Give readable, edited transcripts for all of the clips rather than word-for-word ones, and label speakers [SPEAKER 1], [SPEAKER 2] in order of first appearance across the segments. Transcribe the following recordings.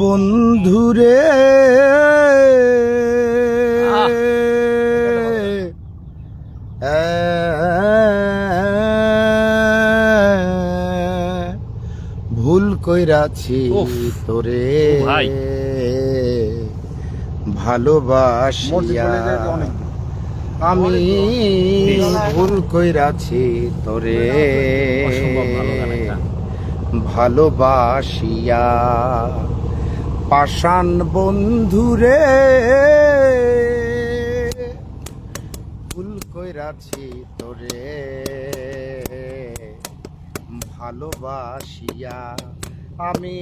[SPEAKER 1] বন্ধুরে ভুল কইরাছি তোরে ভালোবাসিয়া, আমি ভুল কইরাছি তোরে ভালোবাসিয়া। পাষাণ বন্ধুরে ভুল কইরাছি তোরে ভালোবাসিয়া, আমি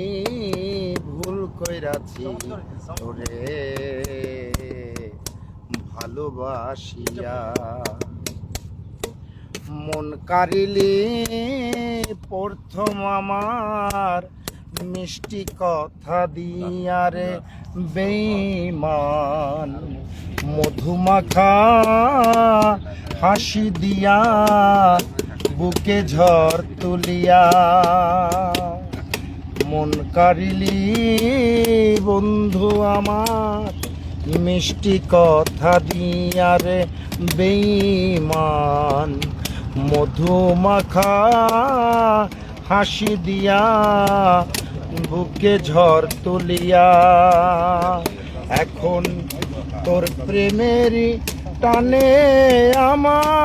[SPEAKER 1] ভুল কইরাছি তোরে ভালোবাসিয়া। মন কারিলি প্রথম আমার মিষ্টি কথা দিয়া রে বেঈমান, মধুমাখা হাসি দিয়া বুকে ঝড় তুলিয়া। মন কারিলি বন্ধু আমার মিষ্টি কথা দিয়া রে বেঈমান, মধুমাখা হাসি দিয়া বুকে ঝড় তুলিয়া। এখন তোর প্রেমের টানে আমার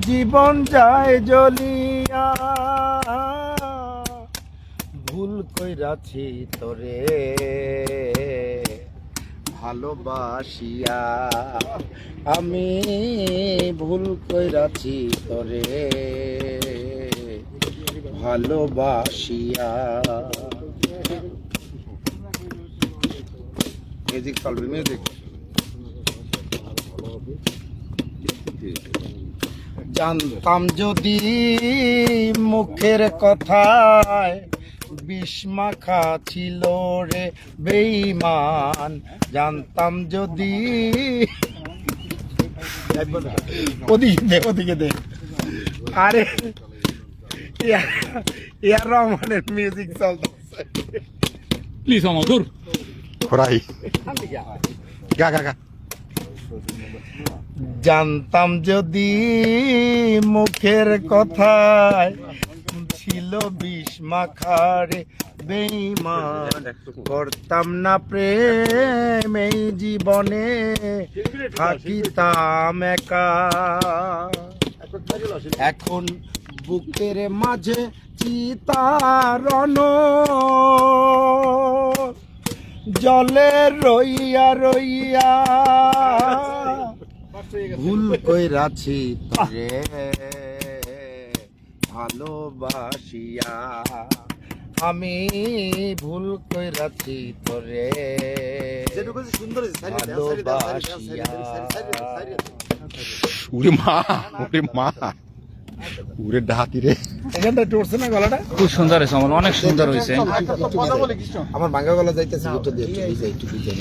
[SPEAKER 1] জীবন যায় জ্বলিয়া। ভুল কইরাছি তোরে ভালোবাসিয়া, আমি ভুল কইরাছি তোরে ভালোবাসিয়া। মিউজিক চলবে, মিউজিক। জানতাম যদি মুখের কথায় বিষ মাখা ছিল রে বেঈমান, জানতাম যদি ওদিকে দে আরে ইয়ার রহমানের মিউজিক চলতেছে,
[SPEAKER 2] প্লিজ আমাদের
[SPEAKER 1] ঘোরাই গা গা গা। জানতাম যদি মুখের কথায় ছিল বিষ মাখারে বেঈমান, করতাম না প্রেম এই জীবনে থাকিতাম একা। এখন বুকের মাঝে চিতারণ জলে রইয়া রইয়া। ভুল কইরাছি তোরে ভালোবাসিয়া, আমি ভুল কইরাছি তোরে ভালোবাসিয়া।
[SPEAKER 3] উরে মা, উরে মা, উরে ডাহাতি রে।
[SPEAKER 1] এখানটা টরছে না গলাটা,
[SPEAKER 2] খুব সুন্দর হয়েছে, আমার অনেক সুন্দর হয়েছে।
[SPEAKER 1] আমার ভাঙা গলা যাইতেছে, একটু দিয়ে একটু ভিজাই, একটু ভিজাই।